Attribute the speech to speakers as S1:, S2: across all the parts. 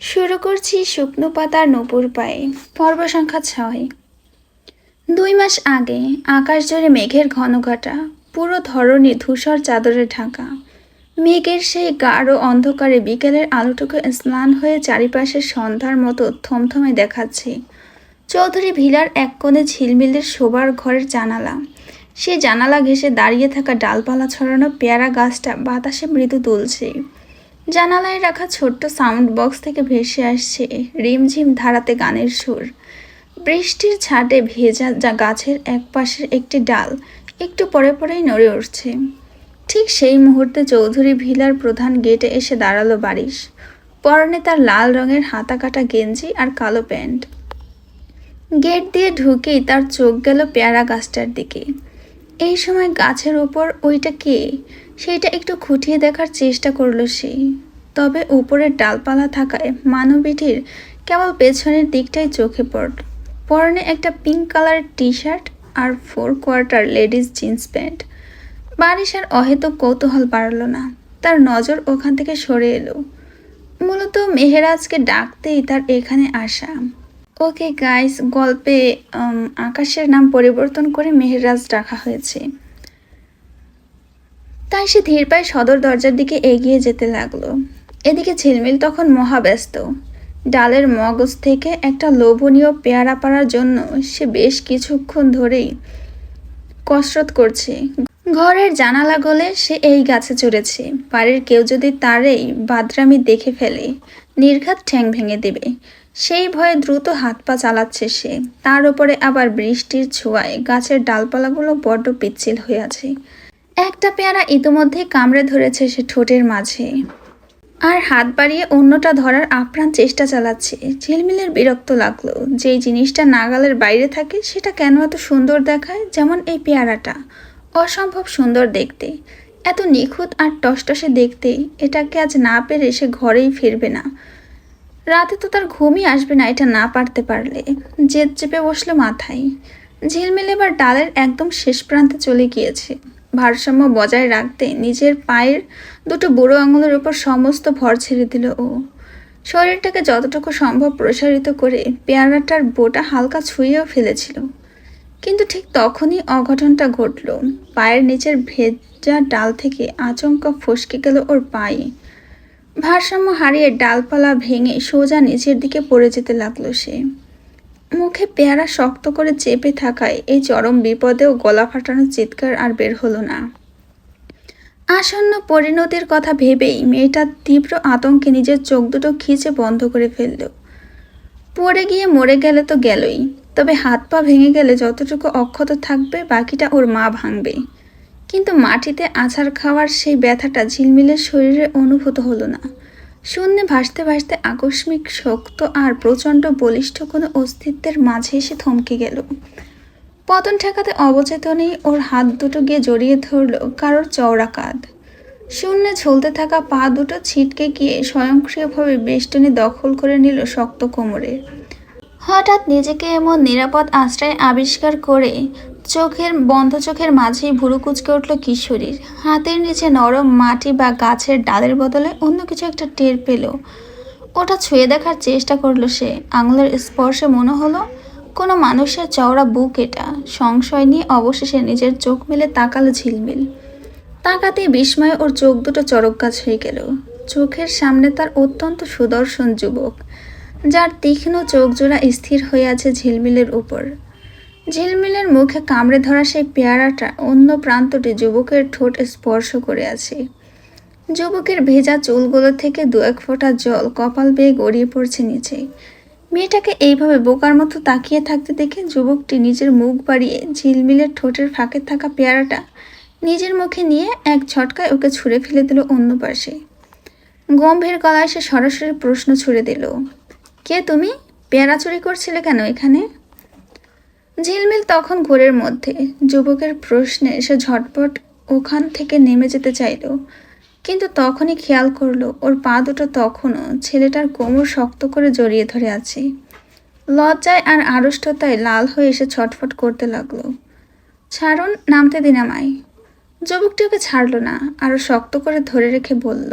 S1: শুরু করছি শুকনো পাতার নূপুর পায়ে। পর্ব সংখ্যা 6। 2 মাস আগে আকাশ জুড়ে মেঘের ঘনঘটা, পুরো ধরনী ধূসর চাদরে ঢাকা। মেঘের সেই গাঢ় অন্ধকারে বিকেলের আলোটুকু স্নান হয়ে চারিপাশের সন্ধ্যার মতো থমথমে দেখাচ্ছে। চৌধুরী ভিলার এক কোণে ঝিলমিলের শোবার ঘরের জানালা। সে জানালা ঘেঁষে দাঁড়িয়ে থাকা ডালপালা ছড়ানো পেয়ারা গাছটা বাতাসে মৃদু দুলছে। জানালায় রাখা ছোট্ট সাউন্ড বক্স থেকে ভেসে আসছে রিমঝিম ধারাতে গানের সুর। বৃষ্টির ছাটে ভেজা গাছের এক পাশের একটি ডাল একটু পরে পরেই নড়ে উঠছে। ঠিক সেই মুহূর্তে চৌধুরী ভিলার প্রধান গেটে এসে দাঁড়ালো বারিশ। পরনে তার লাল রঙের হাতা কাটা গেঞ্জি আর কালো প্যান্ট। গেট দিয়ে ঢুকেই তার চোখ গেল পেয়ারা গাছটার দিকে। এই সময় গাছের ওপর ওইটা কে, সেইটা একটু খুঁটিয়ে দেখার চেষ্টা করলো সে। তবে উপরের ডালপালা থাকায় মানবীটির কেবল পেছনের দিকটাই চোখে পড়ল। পরনে একটা পিঙ্ক কালারের টি শার্ট আর 4/4 লেডিস জিন্স প্যান্ট। বারিশ আর অহেতুক কৌতূহল বাড়ল না, তার নজর ওখান থেকে সরে এলো। মূলত মেহেরাজকে ডাকতেই তার এখানে আসা। ওকে গাইস, গল্পে আকাশের নাম পরিবর্তন করে মেহেরাজ রাখা হয়েছে। তাই সে ধীর পায়ে সদর দরজার দিকে এগিয়ে যেতে লাগলো। এদিকে ঝিলমিল তখন মহাব্যস্ত। ডালের মগজ থেকে একটা লোভনীয় পেয়ারা পাড়ার জন্য সে বেশ কিছুক্ষণ ধরেই কসরত করছে। ঘরের জানালা গলে সে এই গাছে চড়েছে। বাড়ির কেউ যদি তার এই বাদরামি দেখে ফেলে, নির্ঘাত ঠ্যাং ভেঙে দেবে। সেই ভয়ে দ্রুত হাত পা চালাচ্ছে সে। তার উপরে আবার বৃষ্টির ছোঁয়ায় গাছের ডালপালাগুলো বড্ড পিচ্ছিল হয়ে আছে। একটা পেয়ারা ইতোমধ্যে কামড়ে ধরেছে সে ঠোঁটের মাঝে, আর হাত বাড়িয়ে অন্যটা ধরার আপ্রাণ চেষ্টা চালাচ্ছে। ঝিলমিলের বিরক্ত লাগলো। যেই জিনিসটা নাগালের বাইরে থাকে সেটা কেন এত সুন্দর দেখায়, যেমন এই পেয়ারাটা। অসম্ভব সুন্দর দেখতে, এত নিখুঁত আর টসটসে দেখতে। এটাকে আজ না পেরে সে ঘরেই ফিরবে না। রাতে তো তার ঘুমই আসবে না এটা না পারতে পারলে। জেদ চেপে বসলো মাথায়। ঝিলমিল এবার ডালের একদম শেষ প্রান্তে চলে গিয়েছে। ভারসাম্য বজায় রাখতে নিজের পায়ের দুটো বুড়ো আঙুলের উপর সমস্ত ভর ছেড়ে দিল ও। শরীরটাকে যতটুকু সম্ভব প্রসারিত করে পেয়ারাটার বোটা হালকা ছুঁয়েও ফেলেছিল। কিন্তু ঠিক তখনই অঘটনটা ঘটল। পায়ের নিচের ভেজা ডাল থেকে আচমকা ফসকে গেল ওর পায়ে। ভারসাম্য হারিয়ে ডালপালা ভেঙে সোজা নিচের দিকে পড়ে যেতে লাগলো সে। মুখে পেয়ারা শক্ত করে চেপে থাকায় এই চরম বিপদেও গলা ফাটানোর চিৎকার আর বের হলো না। আসন্ন পরিণতির কথা ভেবেই মেয়েটা তীব্র আতঙ্কে নিজের চোখ দুটো খিচে বন্ধ করে ফেলল। পড়ে গিয়ে মরে গেলে তো গেলই, তবে হাত পা ভেঙে গেলে যতটুকু অক্ষত থাকবে বাকিটা ওর মা ভাঙবে। কিন্তু মাটিতে আছাড় খাওয়ার সেই ব্যথাটা ঝিলমিলের শরীরে অনুভূত হলো না। শূন্যে ভাসতে ভাসতে আকস্মিক শক্ত আর প্রচণ্ড বলিষ্ঠ কোনো অস্তিত্বের মাঝে এসে থমকে গেল। পতন ঠেকাতে অবচেতনেই ওর হাত দুটো গিয়ে জড়িয়ে ধরল কারোর চওড়া কাঁধ। শূন্যে ঝুলতে থাকা পা দুটো ছিটকে গিয়ে স্বয়ংক্রিয়ভাবে বেষ্টনী দখল করে নিল শক্ত কোমরে। হঠাৎ নিজেকে এমন নিরাপদ আশ্রয় আবিষ্কার করে বন্ধ চোখের মাঝেই ভুরু কুঁচকে উঠল কিশোরীর। হাতের নিচে নরম মাটি বা গাছের ডালের বদলে অন্য কিছু একটা টের পেল। ওটা ছুঁয়ে দেখার চেষ্টা করলো সে। আঙুলের স্পর্শে মনে হলো কোনো মানুষের চওড়া বুক এটা। সংশয় নিয়ে অবশেষে নিজের চোখ মেলে তাকালো ঝিলমিল। তাকাতে বিস্ময়ে ওর চোখ দুটো চড়ক গাছ হয়ে গেল। চোখের সামনে তার অত্যন্ত সুদর্শন যুবক, যার তীক্ষ্ণ চোখ জোড়া স্থির হয়ে আছে ঝিলমিলের উপর। ঝিলমিলের মুখে কামড়ে ধরা সেই পেয়ারাটা অন্য প্রান্তটি যুবকের ঠোঁট স্পর্শ করে আছে। যুবকের ভেজা চুলগুলো থেকে 2-1 ফোঁটা জল কপাল বেয়ে গড়িয়ে পড়ছে নিচে। মেয়েটাকে এইভাবে বোকার মতো তাকিয়ে থাকতে দেখে যুবকটি নিজের মুখ বাড়িয়ে ঝিলমিলের ঠোঁটের ফাঁকে থাকা পেয়ারাটা নিজের মুখে নিয়ে এক ঝটকায় ওকে ছুঁড়ে ফেলে দিল অন্য পাশে। গম্ভীর গলায় সে সরাসরি প্রশ্ন ছুড়ে দিল, কে তুমি? পেয়ারা চুরি করছিলে কেন এখানে? ঝিলমিল তখন ঘোরের মধ্যে। যুবকের প্রশ্নে সে ঝটপট ওখান থেকে নেমে যেতে চাইল, কিন্তু তখনই খেয়াল করলো ওর পা দুটো তখনও ছেলেটার কোমর শক্ত করে জড়িয়ে ধরে আছে। লজ্জায় আর আড়ষ্টতায় লাল হয়ে এসে ছটফট করতে লাগলো। ছাড়ুন, নামতে দিন আমায়। যুবকটি ওকে ছাড়ল না, আরো শক্ত করে ধরে রেখে বলল,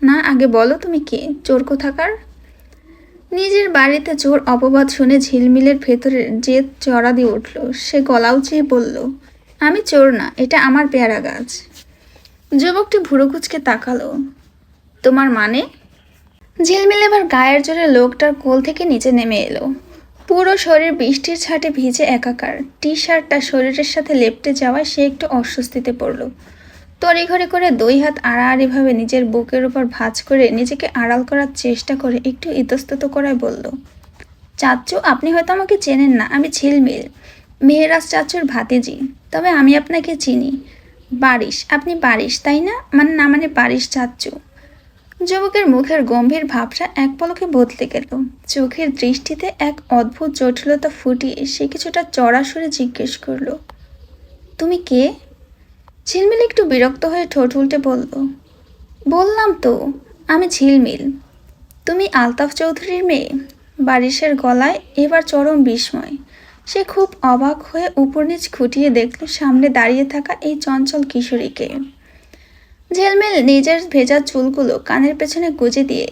S1: না, আগে বলো তুমি কে, চোর কোথাকার? নিজের বাড়িতে চোর অপবাদ শুনে ঝিলমিলের ভেতরে জেদ চড়া দিয়ে উঠল। সে গলা উঁচিয়ে বলল, আমি চোর না, এটা আমার পেয়ারা গাছ। যুবকটি ভুরু কুঁচকে তাকালো। তোমার মানে? ঝিলমিল এবার গায়ের জোরে লোকটার কোল থেকে নিচে নেমে এলো। পুরো শরীর বৃষ্টির ছাটে ভিজে একাকার। টি শার্টটা শরীরের সাথে লেপ্টে যাওয়ায় সে একটু অস্বস্তিতে পড়ল। তড়িঘড়ি করে দুই হাত আড়াআড়িভাবে নিজের বুকের উপর ভাঁজ করে নিজেকে আড়াল করার চেষ্টা করে একটু ইতস্তত করায় বলল, চাচ্চু, আপনি হয়তো আমাকে চেনেন না, আমি ঝিলমিল, মেহেরাজ চাচুর ভাতিজি। তবে আমি আপনাকে চিনি। বারিশ, আপনি বারিশ তাই না? মানে বারিশ চাচ্চু। যুবকের মুখের গম্ভীর ভাবটা এক পলকে বদলে গেল। চোখের দৃষ্টিতে এক অদ্ভুত জটিলতা ফুটিয়ে সে কিছুটা চড়া সুরে জিজ্ঞেস করল, তুমি কে? ঝিলমিল একটু বিরক্ত হয়ে ঠোঁট উল্টে বলল, বললাম তো, আমি ঝিলমিল। তুমি আলতাফ চৌধুরীর মেয়ে? বারিশের গলায় এবার চরম বিস্ময়। সে খুব অবাক হয়ে উপর নিচ খুঁটিয়ে দেখল সামনে দাঁড়িয়ে থাকা এই চঞ্চল কিশোরীকে। ঝিলমিল নিজের ভেজা চুলগুলো কানের পেছনে গুজে দিয়ে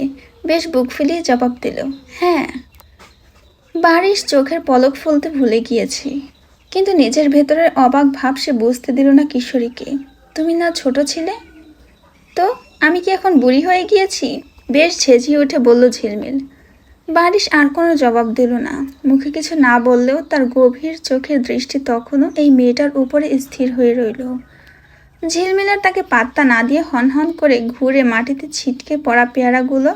S1: বেশ বুক ফুলিয়ে জবাব দিল, হ্যাঁ। বারিশ চোখের পলক ফেলতে ভুলে গিয়েছে, কিন্তু নিজের ভেতরের অবাক ভাব সে বুঝতে দিল না কিশোরীকে। তুমি না ছোট ছিলে? তো আমি কি এখন বুড়ি হয়ে গিয়েছি? বেশ ঝেঁঝিয়ে উঠে বলল ঝিলমিল। বারিশ আর কোনো জবাব দিল না। মুখে কিছু না বললেও তার গভীর চোখের দৃষ্টি তখনও এই মেয়েটার উপরে স্থির হয়ে রইল। ঝিলমিলার তাকে পাত্তা না দিয়ে হনহন করে ঘুরে মাটিতে ছিটকে পড়া পেয়ারাগুলো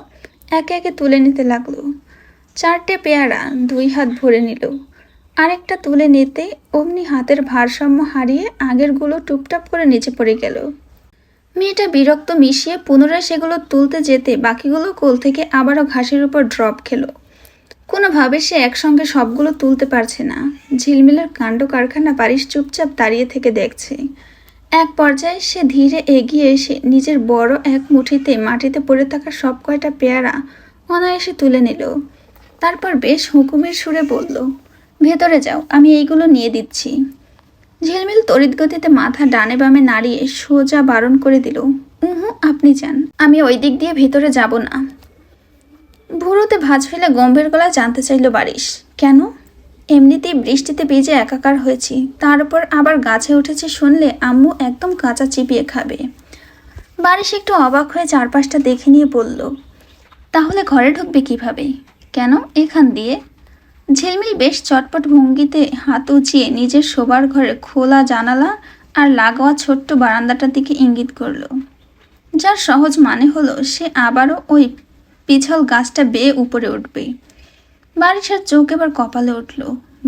S1: একে একে তুলে নিতে লাগলো। 4টে পেয়ারা 2 হাত ভরে নিল। আরেকটা তুলে নিতে অমনি হাতের ভারসাম্য হারিয়ে আগেরগুলো টুপটাপ করে নিচে পড়ে গেল। মেয়েটা বিরক্ত মিশিয়ে পুনরায় সেগুলো তুলতে যেতে বাকিগুলো কোল থেকে আবারও ঘাসের উপর ড্রপ খেলো। কোনোভাবে সে একসঙ্গে সবগুলো তুলতে পারছে না। ঝিলমিলের কাণ্ড কারখানা বারিশ চুপচাপ দাঁড়িয়ে থেকে দেখছে। এক পর্যায়ে সে ধীরে এগিয়ে এসে নিজের বড় এক মুঠিতে মাটিতে পড়ে থাকা সব কয়টা পেয়ারা অনায়াসে তুলে নিল। তারপর বেশ হুকুমের সুরে বলল, ভেতরে যাও, আমি এইগুলো নিয়ে দিচ্ছি। ঝিলমিল তড়িৎ গতিতে মাথা ডানে বামে নাড়িয়ে সোজা বারণ করে দিল, আপনি যান, আমি ওই দিক দিয়ে ভেতরে যাব না। ভুরুতে ভাঁজ ফেলে গম্ভীর গলায় জানতে চাইল বারিশ, কেন? এমনিতেই বৃষ্টিতে ভিজে একাকার হয়েছি, তার উপর আবার গাছে উঠেছে শুনলে আম্মু একদম কাঁচা চিবিয়ে খাবে। বারিশ একটু অবাক হয়ে চারপাশটা দেখে নিয়ে বলল, তাহলে ঘরে ঢুকবে কিভাবে? কেন এখান দিয়ে? ঝিলমিল বেশ চটপট ভঙ্গিতে হাত উঁচিয়ে নিজের শোবার ঘরে খোলা জানালা আর লাগোয়া ছোট্ট বারান্দাটার দিকে ইঙ্গিত করল, যার সহজ মানে হলো সে আবারও ওই পিছল গাছটা বেয়ে উপরে উঠবে। বারিশের চোখ এবার কপালে উঠল।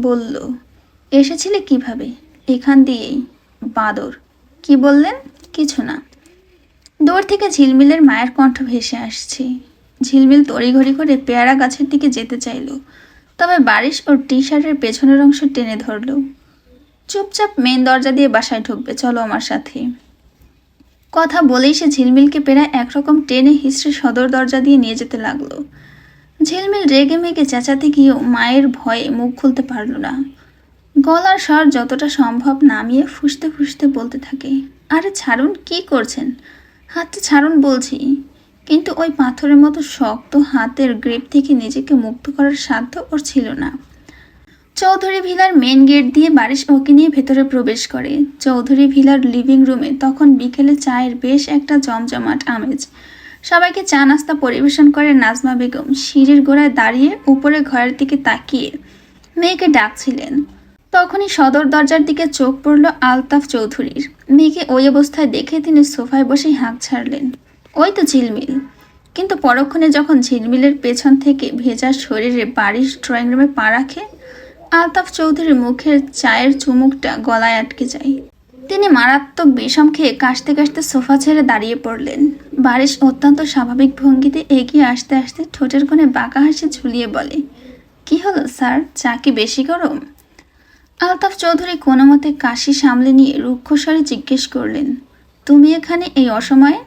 S1: বলল, এসেছিলে কিভাবে? এখান দিয়েই। বাদর। কি বললেন? কিছু না। দূর থেকে ঝিলমিলের মায়ের কণ্ঠ ভেসে আসছে। ঝিলমিল তড়িঘড়ি করে পেয়ারা গাছের দিকে যেতে চাইল, তবে বারিশ ওর টি শার্টের পেছনের অংশ টেনে ধরল। চুপচাপ মেন দরজা দিয়ে বাসায় ঢুকবে, চলো আমার সাথে। কথা বলেই সে ঝিলমিলকে প্রায় একরকম টেনে হিস্ট্রি সদর দরজা দিয়ে নিয়ে যেতে লাগলো। ঝিলমিল রেগে মেগে চেঁচাতে গিয়েও মায়ের ভয়ে মুখ খুলতে পারল না। গলার স্বর যতটা সম্ভব নামিয়ে ফুঁসতে ফুঁসতে বলতে থাকে, আরে ছাড়ুন, কি করছেন? হাতটা ছাড়ুন বলছি। কিন্তু ওই পাথরের মতো শক্ত হাতের গ্রিপ থেকে নিজেকে মুক্ত করার সাধ্য ওর ছিল না। চৌধুরী ভিলার মেন গেট দিয়ে বারিশ ওকে নিয়ে ভেতরে প্রবেশ করে। চৌধুরী ভিলার লিভিং রুমে তখন বিকেলে চায়ের বেশ একটা জমজমাট আমেজ। সবাইকে চা নাস্তা পরিবেশন করে নাজমা বেগম সিঁড়ির গোড়ায় দাঁড়িয়ে উপরে ঘরের দিকে তাকিয়ে মেয়েকে ডাকছিলেন। তখনই সদর দরজার দিকে চোখ পড়ল আলতাফ চৌধুরীর। মেয়েকে ওই অবস্থায় দেখে তিনি সোফায় বসেই হাঁক ছাড়লেন, ওই তো ঝিলমিল। কিন্তু পরক্ষণে যখন ঝিলমিলের পেছন থেকে ভেজা শরীরে বারিশ ড্রয়িং রুমে পা রাখে, আলতাফ চৌধুরীর মুখের চায়ের চুমুকটা গলায় আটকে যায়। তিনি মারাত্মক বিষম খেয়ে কাশতে কাশতে সোফা ছেড়ে দাঁড়িয়ে পড়লেন। বারিশ অত্যন্ত স্বাভাবিক ভঙ্গিতে এগিয়ে আসতে আসতে ঠোঁটের কোণে বাঁকা হাসি ঝুলিয়ে বলে, কি হলো স্যার, চা কি বেশি গরম? আলতাফ চৌধুরী কোনো মতে কাশি সামলে নিয়ে রুক্ষস্বরে জিজ্ঞেস করলেন, তুমি এখানে এই অসময়ে?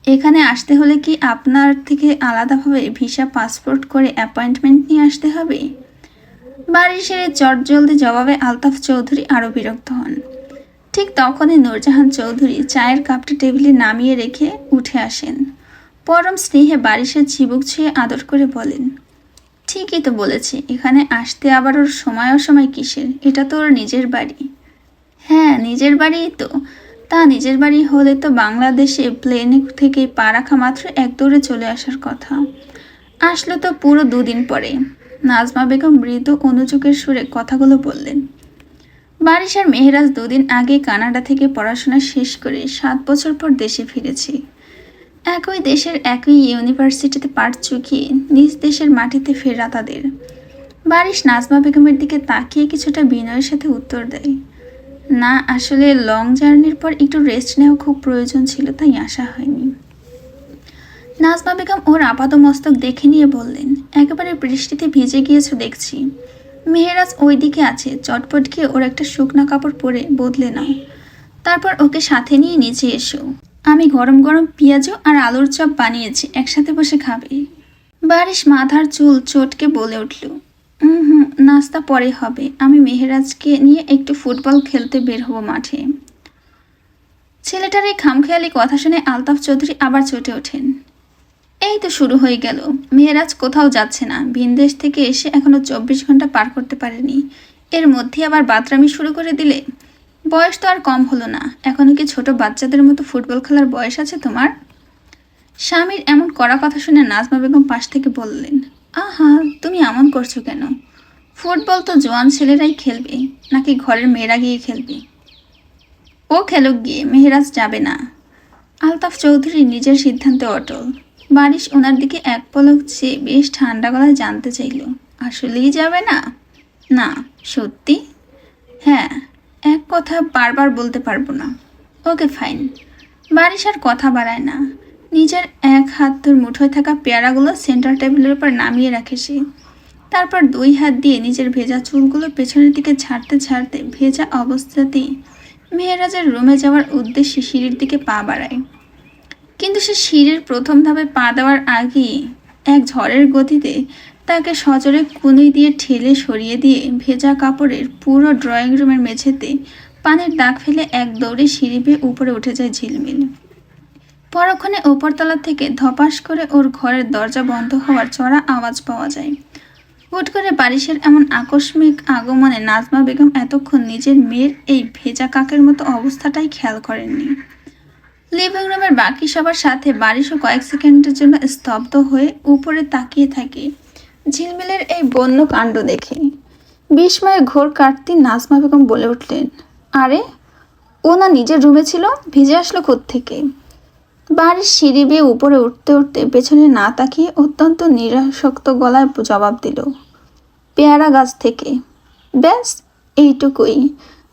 S1: এখানে আসতে হলে কি আপনার থেকে আলাদাভাবে ভিসা পাসপোর্ট করে অ্যাপয়েন্টমেন্ট নিয়ে আসতে হবে? বারিশের চটজলদি জবাবে আলতাফ চৌধুরী আরও বিরক্ত হন। ঠিক তখনই নূরজাহান চৌধুরী চায়ের কাপটা টেবিলে নামিয়ে রেখে উঠে আসেন। পরম স্নেহে বারিশের চিবুক ছুঁয়ে আদর করে বলেন, ঠিকই তো বলেছি, এখানে আসতে আবার ওর সময় অসময় কিসের? এটা তো ওর নিজের বাড়ি। হ্যাঁ, নিজের বাড়িই তো। তা নিজের বাড়ি হলে তো বাংলাদেশে প্লেনে থেকে পা রাখা মাত্র এক দৌড়ে চলে আসার কথা। আসলো তো পুরো 2 দিন পরে। নাজমা বেগম মৃদু অনুযোগের সুরে কথাগুলো বললেন। বারিশ আর মেহেরাজ 2 দিন আগে কানাডা থেকে পড়াশোনা শেষ করে 7 বছর পর দেশে ফিরেছি। একই দেশের একই ইউনিভার্সিটিতে পাঠ চুকিয়ে নিজ দেশের মাটিতে ফেরা তাদের। বারিশ নাজমা বেগমের দিকে তাকিয়ে কিছুটা বিনয়ের সাথে উত্তর দেয়, না আসলে লং জার্নির পর একটু রেস্ট নেওয়া খুব প্রয়োজন ছিল, তাই আসা হয়নি। নাজমা বেগম ওর আপাদমস্তক দেখে নিয়ে বললেন, একেবারে বৃষ্টিতে ভিজে গিয়েছো দেখছি। মেহেরাজ ওই দিকে আছে, চটপট গিয়ে ওর একটা শুকনা কাপড় পরে বদলে নাও, তারপর ওকে সাথে নিয়ে নিচে এসো। আমি গরম গরম পেঁয়াজু আর আলুর চপ বানিয়েছি, একসাথে বসে খাবে। বারিশ মাথার চুল চটকে বলে উঠল, হুম, নাস্তা পরে হবে, আমি মেহেরাজকে নিয়ে একটু ফুটবল খেলতে বের হব মাঠে। ছেলেটার এই খামখেয়ালি কথা শুনে আলতাফ চৌধুরী আবার চটে ওঠেন। এই তো শুরু হয়ে গেল। মেহেরাজ কোথাও যাচ্ছে না, ভিনদেশ থেকে এসে এখনো 24 ঘন্টা পার করতে পারেনি, এর মধ্যে আবার বাতরামি শুরু করে দিলে। বয়স তো আর কম হলো না, এখনো কি ছোট বাচ্চাদের মতো ফুটবল খেলার বয়স আছে তোমার? স্বামীর এমন কড়া কথা শুনে নাজমা বেগম পাশ থেকে বললেন, আহা তুমি এমন করছো কেন? ফুটবল তো জোয়ান ছেলেরাই খেলবে, নাকি ঘরের মেয়েরা গিয়ে খেলবে? ও খেলুক গিয়ে, মেহেরাজ যাবে না। আলতাফ চৌধুরী নিজের সিদ্ধান্তে অটল। বারিশ ওনার দিকে এক পলক চেয়ে বেশ ঠান্ডা গলায় জানতে চাইল, আসলেই যাবে না? না। সত্যি? হ্যাঁ, এক কথা বারবার বলতে পারবো না। Okay fine. বারিশ আর কথা বাড়ায় না, নিজের এক হাতের মুঠোয় থাকা পেয়ারাগুলো সেন্টার টেবিলের উপর নামিয়ে রাখে সে। তারপর 2 হাত দিয়ে নিজের ভেজা চুলগুলো পেছনের দিকে ছাড়তে ছাড়তে ভেজা অবস্থাতেই মেহেরাজের রুমে যাওয়ার উদ্দেশ্যে সিঁড়ির দিকে পা বাড়ায়। কিন্তু সে সিঁড়ির প্রথম ধাপে পা দেওয়ার আগেই এক ঝড়ের গতিতে তাকে সজোরে কুনি দিয়ে ঠেলে সরিয়ে দিয়ে ভেজা কাপড়ের পুরো ড্রয়িং রুমের মেঝেতে পানির দাগ ফেলে এক দৌড়ে সিঁড়ি বেয়ে উপরে উঠে যায় ঝিলমিল। পরক্ষণে ওপরতলা থেকে ধপাস করে ওর ঘরের দরজা বন্ধ হওয়ার চড়া আওয়াজ পাওয়া যায়। হুট করে বারিশের এমন আকস্মিক আগমনে নাজমা বেগম এতক্ষণ নিজের মেয়ের এই ভেজা কাকের মতো অবস্থাটাই খেয়াল করেননি। লিভিং রুমের বাকি সবার সাথে বারিশও কয়েক সেকেন্ডের জন্য স্তব্ধ হয়ে উপরে তাকিয়ে থাকে ঝিলমিলের এই বন্য কাণ্ড দেখে। বিস্ময়ে ঘোর কাটতে নাজমা বেগম বলে উঠলেন, আরে ও না নিজের রুমে ছিল, ভিজে আসলো কোত্থেকে? বাড়ির সিঁড়ি বেয়ে উপরে উঠতে উঠতে পেছনে না তাকিয়ে অত্যন্ত নিরাসক্ত গলায় জবাব দিল, পেয়ারা গাছ থেকে। ব্যাস এইটুকুই।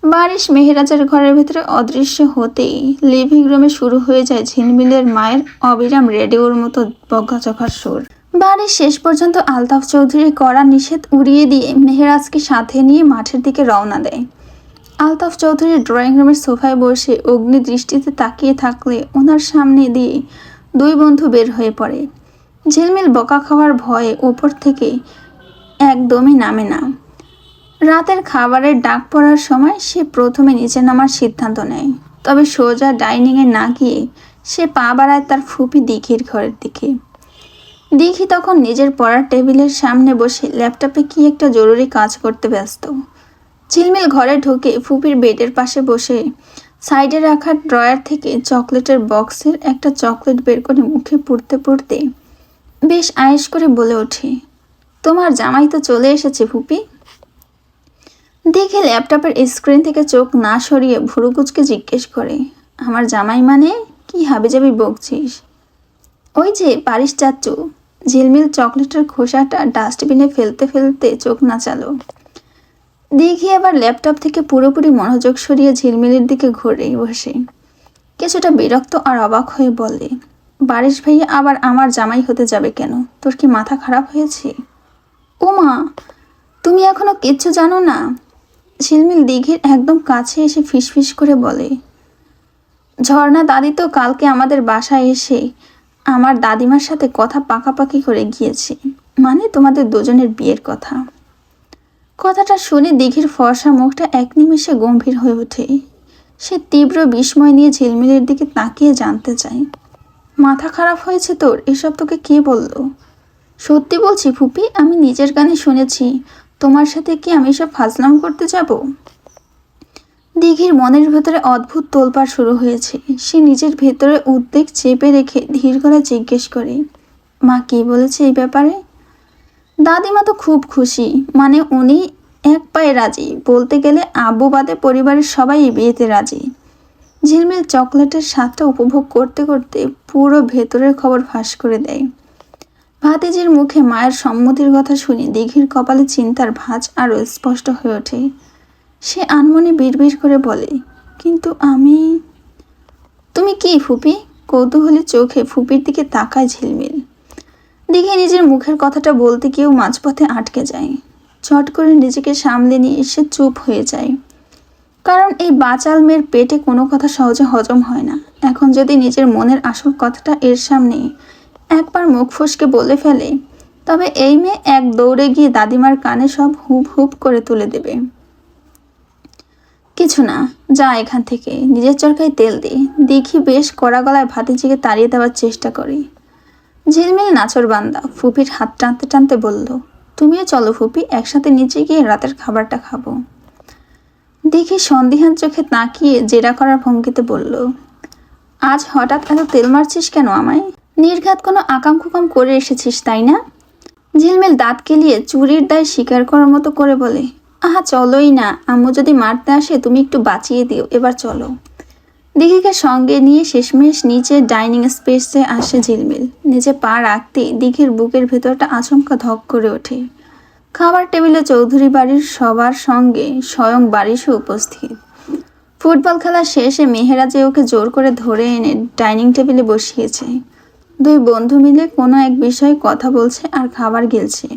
S1: বারিশ মেহেরাজের ঘরের ভেতরে অদৃশ্য হতেই লিভিং রুমে শুরু হয়ে যায় ঝিলমিলের মায়ের অবিরাম রেডিওর মতো বকাঝকার সুর। বারিশ শেষ পর্যন্ত আলতাফ চৌধুরীর কড়া নিষেধ উড়িয়ে দিয়ে মেহেরাজকে সাথে নিয়ে মাঠের দিকে রওনা দেয়। আলতাফ চৌধুরী ড্রয়িং রুমের সোফায় বসে অগ্নি দৃষ্টিতে তাকিয়ে থাকলে ওনার সামনে দিয়ে 2 বন্ধু বের হয়ে পড়ে। ঝিলমিল বকা খাওয়ার ভয়ে ওপর থেকে একদমই নামে না। রাতের খাবারের ডাক পড়ার সময় সে প্রথমে নিচে নামার সিদ্ধান্ত নেয়, তবে সোজা ডাইনিংয়ে না গিয়ে সে পা বাড়ায় তার ফুপি দিঘির ঘরের দিকে। দিঘি তখন নিজের পড়ার টেবিলের সামনে বসে ল্যাপটপে কি একটা জরুরি কাজ করতে ব্যস্ত। ঝিলমিল ঘরে ঢুকে ফুপির বেডের পাশে বসে সাইডে রাখা ড্রয়ার থেকে চকলেটের বক্সের একটা চকলেট বের করে মুখে পুড়তে পুড়তে বেশ আয়েশ করে বলে ওঠে, তোমার জামাই তো চলে এসেছে ফুপি। দেখে ল্যাপটপের স্ক্রিন থেকে চোখ না সরিয়ে ভুরুকুচকে জিজ্ঞেস করে, আমার জামাই মানে? কি হাবিজাবি বকছিস? ওই যে পারিস চাচ্চু। ঝিলমিল চকলেটের খোসাটা ডাস্টবিনে ফেলতে ফেলতে চোখ নাচালো। দিঘি আবার ল্যাপটপ থেকে পুরোপুরি মনোযোগ সরিয়ে ঝিলমিলের দিকে ঘুরে বসে কিছুটা বিরক্ত আর অবাক হয়ে বলে, বারিশ ভাইয়া আবার আমার জামাই হতে যাবে কেন? তোর কি মাথা খারাপ হয়েছে? ও মা, তুমি এখনো কিচ্ছু জানো না? ঝিলমিল দিঘির একদম কাছে এসে ফিসফিস করে বলে, ঝর্ণা দাদি তো কালকে আমাদের বাসায় এসে আমার দাদিমার সাথে কথা পাকাপাকি করে গিয়েছে, মানে তোমাদের দুজনের বিয়ের কথা। কথাটা শুনে দিঘির ফর্সা মুখটা এক নিমেষে গম্ভীর হয়ে ওঠে। সে তীব্র বিস্ময় নিয়ে ঝিলমিলের দিকে তাকিয়ে জানতে চায়, মাথা খারাপ হয়েছে তোর? এসব তোকে কে বলল? সত্যি বলছি ফুপি, আমি নিজের কানে শুনেছি। তোমার সাথে কি আমি সব ফাজলাম করতে যাব? দিঘির মনের ভেতরে অদ্ভুত তোলপাড় শুরু হয়েছে। সে নিজের ভেতরে উদ্বেগ চেপে রেখে ধীর গলায় জিজ্ঞেস করে, মা কি বলেছে এই ব্যাপারে? দাদিমা তো খুব খুশি, মানে উনি এক পায়ে রাজি, বলতে গেলে আব্বু বাদে পরিবারের সবাই এই বিয়েতে রাজি। ঝিলমিল চকলেটের স্বাদটা উপভোগ করতে করতে পুরো ভেতরের খবর ফাঁস করে দেয়। ভাতিজির মুখে মায়ের সম্মতির কথা শুনে দিঘির কপালে চিন্তার ভাঁজ আরও স্পষ্ট হয়ে ওঠে। সে আনমনে বিড়বিড় করে বলে, কিন্তু আমি। তুমি কি ফুপি? কৌতূহলী চোখে ফুপির দিকে তাকায় ঝিলমিল। দিঘি নিজের মুখের কথাটা বলতে গিয়েও মাঝপথে আটকে যায়। চট করে নিজেকে সামলে নিয়ে সে চুপ হয়ে যায়। কারণ এই বাচাল মেয়ের পেটে কোনো কথা সহজে হজম হয় না। এখন যদি নিজের মনের আসল কথাটা এর সামনে একবার মুখ ফসকে বলে ফেলে, তবে এই মেয়ে এক দৌড়ে গিয়ে দাদিমার কানে সব হুপ হুপ করে তুলে দেবে। কিছু না, যা এখান থেকে, নিজের চরকায় তেল দে। দেখি বেশ কড়া গলায় ভাতিজিকে তাড়িয়ে দেওয়ার চেষ্টা করি। ঝিলমিল নাচর বান্দা ফুপির হাত টানতে টানতে বলল, তুমিও চলো ফুপি, একসাথে নিচে গিয়ে রাতের খাবারটা খাবো। দেখি সন্দিহান চোখে তাকিয়ে জেরা করার ভঙ্গিতে বলল, আজ হঠাৎ এত তেল মারছিস কেন আমায়? নির্ঘাত কোনো আকাম কুকাম করে এসেছিস তাই না? ঝিলমিল দাঁত কেলিয়ে চুরির দায় স্বীকার করার মতো করে বলে, আহা চলোই না, আম্মু যদি মারতে আসে তুমি একটু বাঁচিয়ে দিও, এবার চলো। দিঘিকে সঙ্গে নিয়ে শেষমেশ নিচে ডাইনিং স্পেসে আসে ঝিলমিল। নিচে পা রাখতে দিঘির বুকের ভেতরটা আচমকা ধক করে ওঠে। খাবার টেবিলে চৌধুরী বাড়ির সবার সঙ্গে স্বয়ং বারিশও উপস্থিত। ফুটবল খেলা শেষে মেহেরাজে ওকে জোর করে ধরে এনে ডাইনিং টেবিলে বসিয়েছে। দুই বন্ধু মিলে কোনো এক বিষয়ে কথা বলছে আর খাবার গিলছে।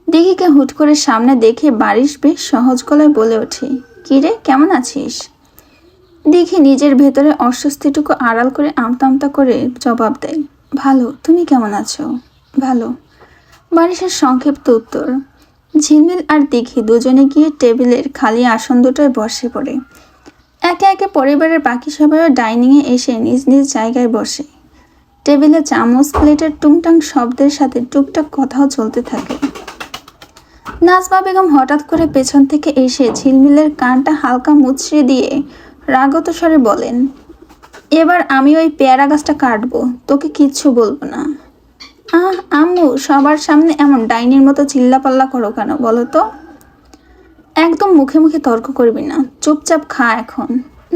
S1: দিঘিকে হুট করে সামনে দেখে বারিশ বেশ সহজ গলায় বলে ওঠে, কিরে কেমন আছিস? দিঘি নিজের ভেতরে অস্বস্তিটুকু আড়াল করে আমতা আমতা করে জবাব দেয়, ভালো, তুমি কেমন আছো? ভালো। বারিশের সংক্ষিপ্ত উত্তর। ঝিলমিল আর দিঘি দুজনে গিয়ে টেবিলের খালি আসন দুটোয় বসে পড়ে। একে একে পরিবারের বাকি সবাইও ডাইনিংয়ে এসে নিজ নিজ জায়গায় বসে। টেবিলে চামচ প্লেটের টুংটাং শব্দের সাথে টুকটাক কথাও চলতে থাকে। নাজমা বেগম হঠাৎ করে পেছন থেকে এসে ঝিলমিলের কানটা হালকা মুচড়ে দিয়ে রাগত স্বরে বলেন, এবার আমি ওই পেয়ারা গাছটা কাটবো, তোকে কিচ্ছু বলবো না। আম্মু, সবার সামনে এমন ডাইনির মতো চিল্লাপাল্লা করো কেন বলো তো? একদম মুখে মুখে তর্ক করবি না, চুপচাপ খা এখন।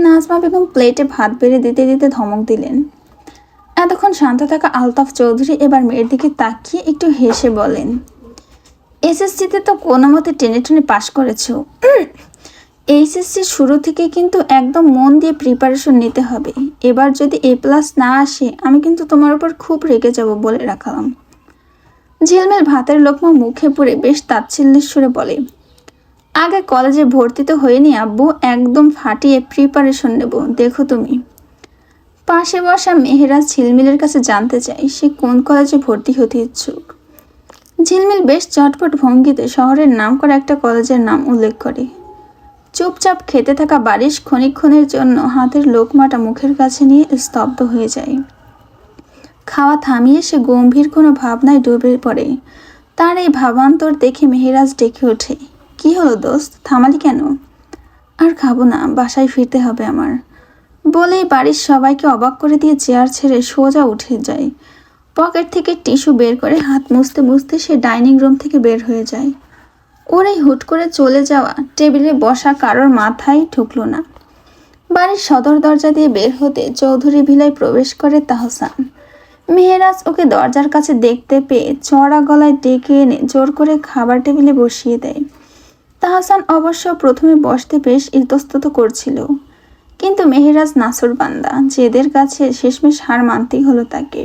S1: নাজমা বেগম প্লেটে ভাত বেড়ে দিতে দিতে ধমক দিলেন। এতক্ষণ শান্ত থাকা আলতাফ চৌধুরী এবার মেয়ের দিকে তাকিয়ে একটু হেসে বলেন, এসএসসিতে তো কোনো মতে টেনে টেনে পাশ করেছো। এইচএসসির শুরু থেকে কিন্তু একদম মন দিয়ে প্রিপারেশন নিতে হবে। এবার যদি A+ না আসে আমি কিন্তু তোমার উপর খুব রেগে যাব বলে রাখলাম। ঝিলমিল ভাতের লোকমা মুখে পুরে বেশ তাচ্ছিল্যের সুরে বলে, আগে কলেজে ভর্তি তো হয়নি আব্বু, একদম ফাটিয়ে প্রিপারেশন নেব, দেখো তুমি। পাশে বসা মেহেরাজ ঝিলমিলের কাছে জানতে চাই সে কোন কলেজে ভর্তি হতে ইচ্ছুক। ঝিলমিল বেশ চটপট ভঙ্গিতে শহরের নাম করা একটা কলেজের নাম উল্লেখ করে। চুপচাপ খেতে থাকা বারিশ ক্ষণিকক্ষণের জন্য হাতের লোকমাটা মুখের কাছে নিয়ে স্তব্ধ হয়ে যায়। খাওয়া থামিয়ে সে গম্ভীর কোনো ভাবনায় ডুবে পড়ে। তার এই ভাবান্তর দেখে মেহেরাজ ডেকে ওঠে, কি হলো দোস্ত, থামালি কেন? আর খাবো না, বাসায় ফিরতে হবে আমার। বলেই বাড়ির সবাইকে অবাক করে দিয়ে চেয়ার ছেড়ে সোজা উঠে যায়। পকেট থেকে টিস্যু বের করে হাত মুছতে মুছতে সে ডাইনিং রুম থেকে বের হয়ে যায়। ওর এই হুট করে চলে যাওয়া টেবিলে বসা কারোর মাথায় ঢুকলো না। বাড়ির সদর দরজা দিয়ে বের হতে চৌধুরী ভিলায় প্রবেশ করে তাহসান। মেহেরাজ ওকে দরজার কাছে দেখতে পেয়ে চড়া গলায় ডেকে এনে জোর করে খাবার টেবিলে বসিয়ে দেয়। তাহসান অবশ্য প্রথমে বসতে বেশ ইতস্তত করছিল, কিন্তু মেহেরাজ নাছোড়বান্দা, জেদের কাছে শেষমেশ হার মানতেই হলো তাকে।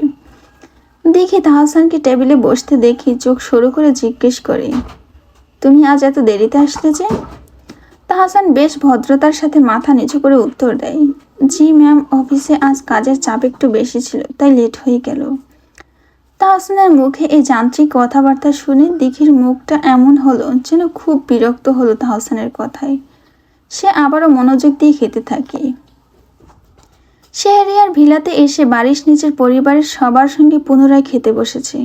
S1: দেখি তাহসানকে টেবিলে বসতে দেখি চোখ সরু করে জিজ্ঞেস করে, তুমি আজ এত দেরিতে আসলে যে? তাহসান বেশ ভদ্রতার সাথে মাথা নিচু করে উত্তর দেয়, জি ম্যাম, অফিসে আজ কাজের চাপ একটু বেশি ছিল, তাই লেট হয়ে গেল। তাহসানের মুখে এই যান্ত্রিক কথাবার্তা শুনে দিঘির মুখটা এমন হলো যেন খুব বিরক্ত হলো তাহসানের কথায়। সে আবারও মনোযোগ দিয়ে খেতে থাকে। শেহরিয়ার ভিলাতে এসে বারিশ নিজের পরিবারের সবার সঙ্গে পুনরায় খেতে বসেছে।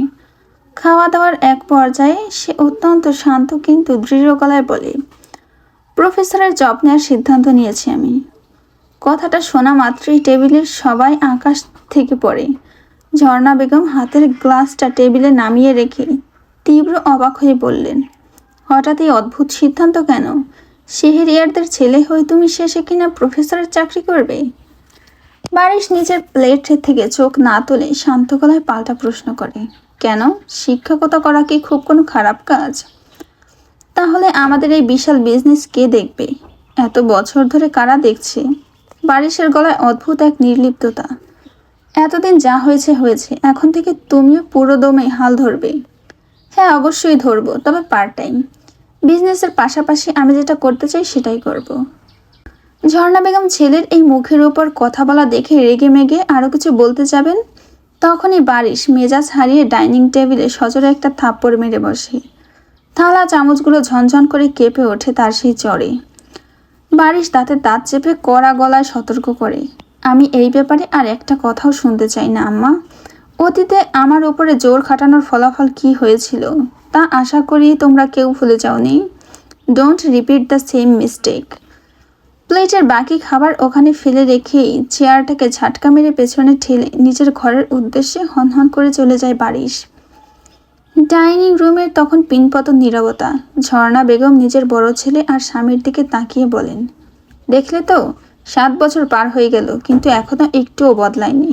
S1: খাওয়া দাওয়ার এক পর্যায়ে সে অত্যন্ত শান্ত কিন্তু দৃঢ় গলায় বলে, প্রফেসরের জব নেওয়ার সিদ্ধান্ত নিয়েছি আমি। কথাটা শোনা মাত্রই টেবিলের সবাই আকাশ থেকে পড়ে। ঝর্ণা বেগম হাতের গ্লাসটা টেবিলে নামিয়ে রেখে তীব্র অবাক হয়ে বললেন, হঠাৎ এই অদ্ভুত সিদ্ধান্ত কেন? শেহরিয়ারদের ছেলে হয়ে তুমি শেষে কিনা প্রফেসরের চাকরি করবে? বারিশ নিজের প্লেট থেকে চোখ না তুলে শান্ত গলায় পাল্টা প্রশ্ন করে, কেন? শিক্ষকতা করা কি খুব কোনো খারাপ কাজ? তাহলে আমাদের এই বিশাল বিজনেস কে দেখবে? এত বছর ধরে কারা দেখছে? বারিশের গলায় অদ্ভুত এক নির্লিপ্ততা। এতদিন যা হয়েছে হয়েছে, এখন থেকে তুমিও পুরো দমে হাল ধরবে? হ্যাঁ, অবশ্যই ধরবো, তবে পার্ট টাইম। বিজনেসের পাশাপাশি আমি যেটা করতে চাই সেটাই করব। ঝর্ণা বেগম ছেলের এই মুখের উপর কথা বলা দেখে রেগে মেগে আরও কিছু বলতে যাবেন, তখনই বারিশ মেজাজ হারিয়ে ডাইনিং টেবিলে সজোরে একটা থাপ্পড় মেরে বসে। থালা চামচগুলো ঝনঝন করে কেঁপে ওঠে তার সেই চড়ে। বারিশ দাঁতে দাঁত চেপে কড়া গলায় সতর্ক করে, আমি এই ব্যাপারে আর একটা কথাও শুনতে চাই না আম্মা। অতীতে আমার উপরে জোর খাটানোর ফলাফল কি হয়েছিল তা আশা করি তোমরা কেউ ভুলে যাওনি। Don't repeat the same mistake. প্লেটের বাকি খাবার ওখানে ফেলে রেখেই চেয়ারটাকে ঝাটকা মেরে পেছনে ঠেলে নিজের ঘরের উদ্দেশ্যে হনহন করে চলে যায় বারিশ। ডাইনিং রুমের তখন পিনপতন নীরবতা। ঝর্ণা বেগম নিজের বড় ছেলে আর স্বামীর দিকে তাকিয়ে বলেন, দেখলে তো, 7 বছর পার হয়ে গেল কিন্তু এখনো একটুও বদলায়নি।